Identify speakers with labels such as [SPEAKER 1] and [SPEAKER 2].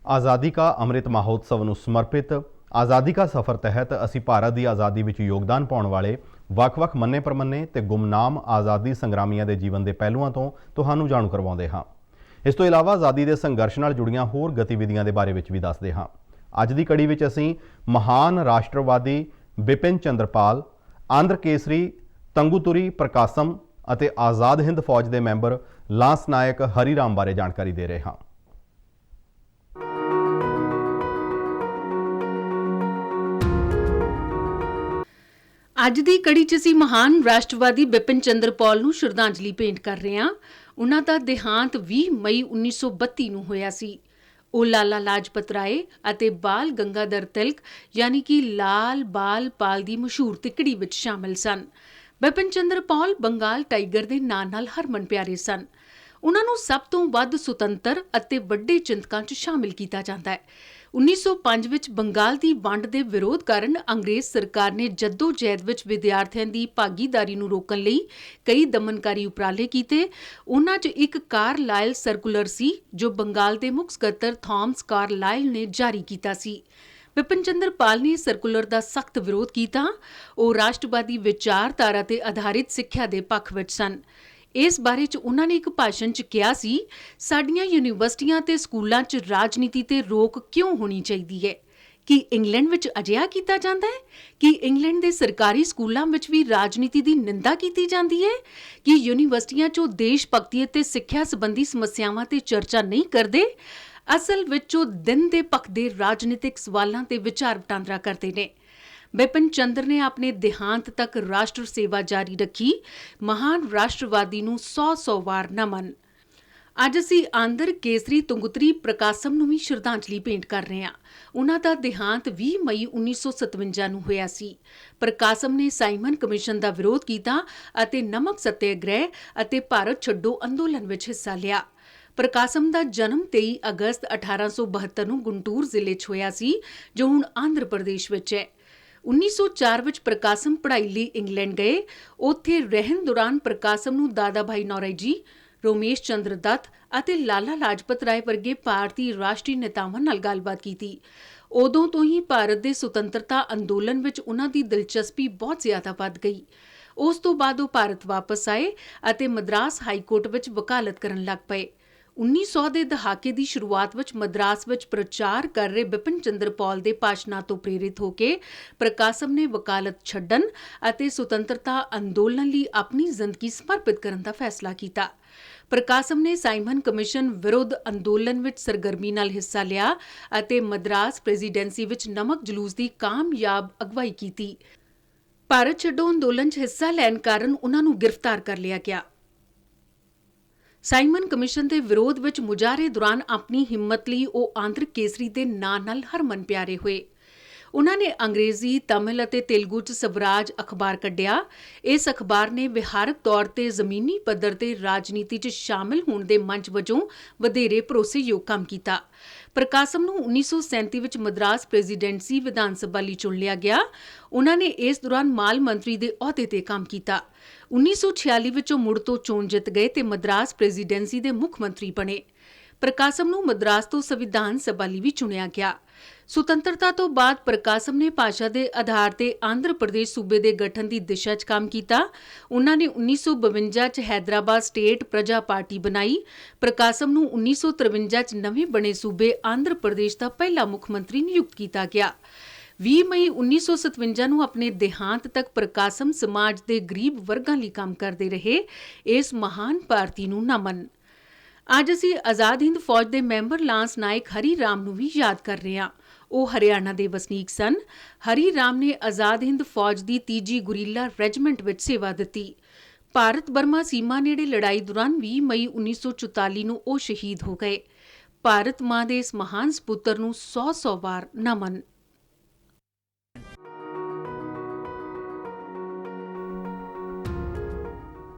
[SPEAKER 1] आज़ादी का अमृत महोत्सव ਨੂੰ ਸਮਰਪਿਤ आज़ादी का सफ़र तहत ਅਸੀਂ ਭਾਰਤ ਦੀ ਆਜ਼ਾਦੀ ਵਿੱਚ ਯੋਗਦਾਨ ਪਾਉਣ ਵਾਲੇ ਵੱਖ-ਵੱਖ ਮੰਨੇ ਪ੍ਰਮੰਨੇ ਤੇ ਗੁਮਨਾਮ ਆਜ਼ਾਦੀ ਸੰਗਰਾਮੀਆਂ ਦੇ ਜੀਵਨ ਦੇ ਪਹਿਲੂਆਂ ਤੋਂ ਤੁਹਾਨੂੰ ਜਾਣੂ ਕਰਵਾਉਂਦੇ ਹਾਂ। ਇਸ ਤੋਂ ਇਲਾਵਾ ਆਜ਼ਾਦੀ ਦੇ ਸੰਘਰਸ਼ ਨਾਲ ਜੁੜੀਆਂ ਹੋਰ ਗਤੀਵਿਧੀਆਂ ਦੇ ਬਾਰੇ ਵਿੱਚ ਵੀ ਦੱਸਦੇ ਹਾਂ। ਅੱਜ ਦੀ ਕੜੀ ਵਿੱਚ ਅਸੀਂ ਮਹਾਨ ਰਾਸ਼ਟਰਵਾਦੀ ਬਿਪਿਨ ਚੰਦਰਪਾਲ, ਆਂਧਰ ਕੇਸਰੀ ਤੰਗੂਤੁਰੀ ਪ੍ਰਕਾਸ਼ਮ ਅਤੇ ਆਜ਼ਾਦ ਹਿੰਦ ਫੌਜ ਦੇ ਮੈਂਬਰ ਲਾਂਸ ਨਾਇਕ ਹਰੀ ਰਾਮ ਬਾਰੇ ਜਾਣਕਾਰੀ ਦੇ ਰਹੇ ਹਾਂ।
[SPEAKER 2] ਅੱਜ ਦੀ ਕੜੀ 'ਚ ਅਸੀਂ ਮਹਾਨ ਰਾਸ਼ਟਰਵਾਦੀ ਬਿਪਿਨ ਚੰਦਰਪਾਲ ਨੂੰ ਸ਼ਰਧਾਂਜਲੀ ਭੇਂਟ ਕਰ ਰਹੇ ਹਾਂ। ਉਹਨਾਂ ਦਾ ਦੇਹਾਂਤ 20 ਮਈ 1932 ਨੂੰ ਹੋਇਆ ਸੀ। ਉਹ ਲਾਲਾ ਲਾਜਪਤ ਰਾਏ ਅਤੇ ਬਾਲ ਗੰਗਾਧਰ ਤਿਲਕ ਯਾਨੀ ਕਿ ਲਾਲ ਬਾਲ ਪਾਲ ਦੀ ਮਸ਼ਹੂਰ ਤਿੱਕੜੀ ਵਿੱਚ ਸ਼ਾਮਲ ਸਨ। ਬਿਪਿਨ ਚੰਦਰਪਾਲ ਬੰਗਾਲ ਟਾਈਗਰ ਦੇ ਨਾਂ ਨਾਲ ਹਰਮਨ ਪਿਆਰੇ ਸਨ। ਉਹਨਾਂ ਨੂੰ ਸਭ ਤੋਂ ਵੱਧ ਸੁਤੰਤਰ ਅਤੇ ਵੱਡੇ ਚਿੰਤਕਾਂ 'ਚ ਸ਼ਾਮਿਲ ਕੀਤਾ ਜਾਂਦਾ ਹੈ। 1905 ਵਿੱਚ ਬੰਗਾਲ ਦੀ ਵੰਡ ਦੇ ਵਿਰੋਧ ਕਾਰਨ ਅੰਗਰੇਜ਼ ਸਰਕਾਰ ਨੇ ਜੱਦੋ-ਜਹਿਦ ਵਿੱਚ ਵਿਦਿਆਰਥੀਆਂ ਦੀ ਭਾਗੀਦਾਰੀ ਨੂੰ ਰੋਕਣ ਲਈ ਕਈ ਦਮਨਕਾਰੀ ਉਪਰਾਲੇ ਕੀਤੇ। ਉਹਨਾਂ 'ਚ ਇੱਕ ਕਾਰਲਾਈਲ ਸਰਕੂਲਰ ਸੀ ਜੋ ਬੰਗਾਲ ਦੇ ਮੁੱਖ ਸਕੱਤਰ ਥਾਮਸ ਕਾਰਲਾਈਲ ਨੇ ਜਾਰੀ ਕੀਤਾ ਸੀ। ਬਿਪਿਨ ਚੰਦਰਪਾਲ ਨੇ ਸਰਕੂਲਰ ਦਾ ਸਖਤ ਵਿਰੋਧ ਕੀਤਾ। ਉਹ ਰਾਸ਼ਟਰਵਾਦੀ ਵਿਚਾਰਧਾਰਾ ਤੇ ਆਧਾਰਿਤ ਸਿੱਖਿਆ ਦੇ ਪੱਖ ਵਿੱਚ ਸਨ। ਇਸ ਬਾਰੇ 'ਚ ਉਹਨਾਂ ਨੇ ਇੱਕ ਭਾਸ਼ਣ 'ਚ ਕਿਹਾ ਸੀ, ਸਾਡੀਆਂ ਯੂਨੀਵਰਸਿਟੀਆਂ ਤੇ ਸਕੂਲਾਂ 'ਚ ਰਾਜਨੀਤੀ ਤੇ ਰੋਕ ਕਿਉਂ ਹੋਣੀ ਚਾਹੀਦੀ ਹੈ? ਕੀ ਇੰਗਲੈਂਡ ਵਿੱਚ ਅਜਿਹਾ ਕੀਤਾ ਜਾਂਦਾ ਹੈ? ਕੀ ਇੰਗਲੈਂਡ ਦੇ ਸਰਕਾਰੀ ਸਕੂਲਾਂ ਵਿੱਚ ਵੀ ਰਾਜਨੀਤੀ ਦੀ ਨਿੰਦਾ ਕੀਤੀ ਜਾਂਦੀ ਹੈ? ਕੀ ਯੂਨੀਵਰਸਿਟੀਆਂ 'ਚੋਂ ਦੇਸ਼ ਭਗਤੀ ਅਤੇ ਸਿੱਖਿਆ ਸੰਬੰਧੀ ਸਮੱਸਿਆਵਾਂ ਤੇ ਚਰਚਾ ਨਹੀਂ ਕਰਦੇ? ਅਸਲ ਵਿੱਚ ਉਹ ਦਿਨ ਦੇ ਭਖਦੇ ਰਾਜਨੀਤਿਕ ਸਵਾਲਾਂ ਤੇ ਵਿਚਾਰ ਵਟਾਂਦਰਾ ਕਰਦੇ ਨੇ। ਬਿਪਿਨ ਚੰਦਰ ਨੇ ਆਪਣੇ ਦੇਹਾਂਤ ਤੱਕ ਰਾਸ਼ਟਰ ਸੇਵਾ ਜਾਰੀ ਰੱਖੀ। ਮਹਾਨ ਰਾਸ਼ਟਰਵਾਦੀ ਨੂੰ 100 ਵਾਰ ਨਮਨ। ਅੱਜ ਅਸੀਂ ਆਂਧਰ ਕੇਸਰੀ ਤੰਗੂਤੁਰੀ ਪ੍ਰਕਾਸ਼ਮ ਨੂੰ ਵੀ ਸ਼ਰਧਾਂਜਲੀ ਭੇਂਟ ਕਰ ਰਹੇ ਹਾਂ। ਉਹਨਾਂ ਦਾ ਦੇਹਾਂਤ 20 ਮਈ 1957 ਨੂੰ ਹੋਇਆ ਸੀ। ਪ੍ਰਕਾਸ਼ਮ ਨੇ ਸਾਈਮਨ ਕਮਿਸ਼ਨ ਦਾ ਵਿਰੋਧ ਕੀਤਾ ਅਤੇ ਨਮਕ ਸੱਤਿਆਗ੍ਰਹਿ ਅਤੇ ਭਾਰਤ ਛੱਡੋ ਅੰਦੋਲਨ ਵਿੱਚ ਹਿੱਸਾ ਲਿਆ। ਪ੍ਰਕਾਸ਼ਮ ਦਾ ਜਨਮ 23 ਅਗਸਤ 1872 ਨੂੰ ਗੁੰਟੂਰ ਜ਼ਿਲ੍ਹੇ 'ਚ ਹੋਇਆ ਸੀ, ਜੋ ਹੁਣ ਆਂਧਰ ਪ੍ਰਦੇਸ਼ ਵਿੱਚ ਹੈ। 1904 ਵਿੱਚ ਪ੍ਰਕਾਸ਼ਮ ਪੜ੍ਹਾਈ ਲਈ ਇੰਗਲੈਂਡ ਗਏ। ਉੱਥੇ ਰਹਿਣ ਦੌਰਾਨ ਪ੍ਰਕਾਸ਼ਮ ਨੂੰ ਦਾਦਾ ਭਾਈ ਨੌਰੋਜੀ, ਰੋਮੇਸ਼ ਚੰਦਰ ਦੱਤ ਅਤੇ ਲਾਲਾ ਲਾਜਪਤ ਰਾਏ ਵਰਗੇ ਭਾਰਤੀ ਰਾਸ਼ਟਰੀ ਨੇਤਾਵਾਂ ਨਾਲ ਗੱਲਬਾਤ ਕੀਤੀ। ਉਦੋਂ ਤੋਂ ਹੀ ਭਾਰਤ ਦੇ ਸੁਤੰਤਰਤਾ ਅੰਦੋਲਨ ਵਿੱਚ ਉਹਨਾਂ ਦੀ ਦਿਲਚਸਪੀ ਬਹੁਤ ਜ਼ਿਆਦਾ ਵੱਧ ਗਈ। ਉਸ ਤੋਂ ਬਾਅਦ ਉਹ ਭਾਰਤ ਵਾਪਸ ਆਏ ਅਤੇ ਮਦਰਾਸ ਹਾਈਕੋਰਟ ਵਿੱਚ ਵਕਾਲਤ ਕਰਨ ਲੱਗ ਪਏ। 1900 ਦੇ ਦਹਾਕੇ ਦੀ ਸ਼ੁਰੂਆਤ ਵਿੱਚ ਮਦਰਾਸ ਵਿੱਚ ਪ੍ਰਚਾਰ ਕਰ ਰਹੇ ਬਿਪਿਨ ਚੰਦਰਪਾਲ ਦੇ ਭਾਸ਼ਣਾਂ ਤੋਂ ਪ੍ਰੇਰਿਤ ਹੋ ਕੇ ਪ੍ਰਕਾਸ਼ਮ ਨੇ ਵਕਾਲਤ ਛੱਡਣ ਅਤੇ ਸੁਤੰਤਰਤਾ ਅੰਦੋਲਨ ਲਈ ਆਪਣੀ ਜ਼ਿੰਦਗੀ ਸਮਰਪਿਤ ਕਰਨ ਦਾ ਫੈਸਲਾ ਕੀਤਾ। ਪ੍ਰਕਾਸ਼ਮ ਨੇ ਸਾਈਮਨ ਕਮਿਸ਼ਨ ਵਿਰੁੱਧ ਅੰਦੋਲਨ ਵਿੱਚ ਸਰਗਰਮੀ ਨਾਲ ਹਿੱਸਾ ਲਿਆ ਅਤੇ ਮਦਰਾਸ ਪ੍ਰੈਜ਼ੀਡੈਂਸੀ ਵਿੱਚ ਨਮਕ ਜਲੂਸ ਦੀ ਕਾਮਯਾਬ ਅਗਵਾਈ ਕੀਤੀ। ਭਾਰਤ ਛੱਡੋ ਅੰਦੋਲਨ 'ਚ ਹਿੱਸਾ ਲੈਣ ਕਾਰਨ ਉਹਨਾਂ ਨੂੰ ਗ੍ਰਿਫਤਾਰ ਕਰ ਲਿਆ ਗਿਆ। ਸਾਈਮਨ ਕਮਿਸ਼ਨ ਦੇ ਵਿਰੋਧ ਵਿੱਚ ਮੁਜ਼ਾਹਰੇ ਦੌਰਾਨ ਆਪਣੀ ਹਿੰਮਤ ਲਈ ਉਹ ਆਂਧਰ ਕੇਸਰੀ ਦੇ ਨਾਂ ਨਾਲ ਹਰਮਨ ਪਿਆਰੇ ਹੋਏ। ਉਹਨਾਂ ਨੇ ਅੰਗਰੇਜ਼ੀ, ਤਮਿਲ ਅਤੇ ਤੇਲਗੂ 'ਚ ਸਵਰਾਜ ਅਖਬਾਰ ਕੱਢਿਆ। ਇਸ ਅਖਬਾਰ ਨੇ ਵਿਹਾਰਕ ਤੌਰ ਤੇ ਜ਼ਮੀਨੀ ਪੱਧਰ ਤੇ ਰਾਜਨੀਤੀ 'ਚ ਸ਼ਾਮਿਲ ਹੋਣ ਦੇ ਮੰਚ ਵਜੋਂ ਵਧੇਰੇ ਭਰੋਸੇਯੋਗ ਕੰਮ ਕੀਤਾ। ਪ੍ਰਕਾਸ਼ਮ ਨੂੰ 1937 ਵਿੱਚ ਮਦਰਾਸ ਪ੍ਰੈਜ਼ੀਡੈਂਸੀ ਵਿਧਾਨ ਸਭਾ ਲਈ ਚੁਣ ਲਿਆ ਗਿਆ। ਉਹਨਾਂ ਨੇ ਇਸ ਦੌਰਾਨ ਮਾਲ ਮੰਤਰੀ ਦੇ ਅਹੁਦੇ ਤੇ ਕੰਮ ਕੀਤਾ। 1946 ਵਿੱਚ ਉਹ ਮੁੜ ਤੋਂ ਚੋਣ ਜਿੱਤ ਗਏ ਤੇ ਮਦਰਾਸ ਪ੍ਰੈਜ਼ੀਡੈਂਸੀ ਦੇ ਮੁੱਖ ਮੰਤਰੀ ਬਣੇ। ਪ੍ਰਕਾਸ਼ਮ ਨੂੰ ਮਦਰਾਸ ਤੋਂ ਸੰਵਿਧਾਨ ਸਭਾ ਲਈ ਵੀ ਚੁਣਿਆ ਗਿਆ। ਸੁਤੰਤਰਤਾ ਤੋਂ ਬਾਅਦ ਪ੍ਰਕਾਸ਼ਮ ਨੇ ਭਾਸ਼ਾ ਦੇ ਆਧਾਰ ਤੇ ਆਂਧਰ ਪ੍ਰਦੇਸ਼ ਸੂਬੇ ਦੇ ਗਠਨ ਦੀ ਦਿਸ਼ਾ 'ਚ ਕੰਮ ਕੀਤਾ। ਉਹਨਾਂ ਨੇ 1952 'ਚ ਹੈਦਰਾਬਾਦ ਸਟੇਟ ਪ੍ਰਜਾ ਪਾਰਟੀ ਬਣਾਈ। ਪ੍ਰਕਾਸ਼ਮ ਨੂੰ 1953 'ਚ ਨਵੇਂ ਬਣੇ ਸੂਬੇ ਆਂਧਰ ਪ੍ਰਦੇਸ਼ ਦਾ ਪਹਿਲਾ ਮੁੱਖ ਮੰਤਰੀ ਨਿਯੁਕਤ ਕੀਤਾ ਗਿਆ। 20 ਮਈ 1957 ਨੂੰ ਆਪਣੇ ਦੇਹਾਂਤ ਤੱਕ ਪ੍ਰਕਾਸ਼ਮ ਸਮਾਜ ਦੇ ਗਰੀਬ ਵਰਗਾਂ ਲਈ ਕੰਮ ਕਰਦੇ ਰਹੇ। ਇਸ ਮਹਾਨ ਭਾਰਤੀ ਨੂੰ ਨਮਨ। ਅੱਜ ਅਸੀਂ ਆਜ਼ਾਦ ਹਿੰਦ ਫੌਜ ਦੇ ਮੈਂਬਰ ਲਾਂਸ ਨਾਇਕ ਹਰੀ ਰਾਮ ਨੂੰ ਵੀ ਯਾਦ ਕਰ ਰਹੇ ਹਾਂ। ਉਹ ਹਰਿਆਣਾ ਦੇ ਵਸਨੀਕ ਸਨ। ਹਰੀ ਰਾਮ ਨੇ ਆਜ਼ਾਦ ਹਿੰਦ ਫੌਜ ਦੀ 3ਜੀ ਗੁਰੀਲਾ ਰੈਜੀਮੈਂਟ ਵਿੱਚ ਸੇਵਾ ਦਿੱਤੀ। ਭਾਰਤ ਬਰਮਾ ਸੀਮਾ ਨੇੜੇ ਲੜਾਈ ਦੌਰਾਨ 20 ਮਈ 1944 ਨੂੰ ਉਹ ਸ਼ਹੀਦ ਹੋ ਗਏ। ਭਾਰਤ ਮਾਂ ਦੇ ਇਸ ਮਹਾਨ ਸਪੁੱਤਰ ਨੂੰ 100 ਵਾਰ ਨਮਨ।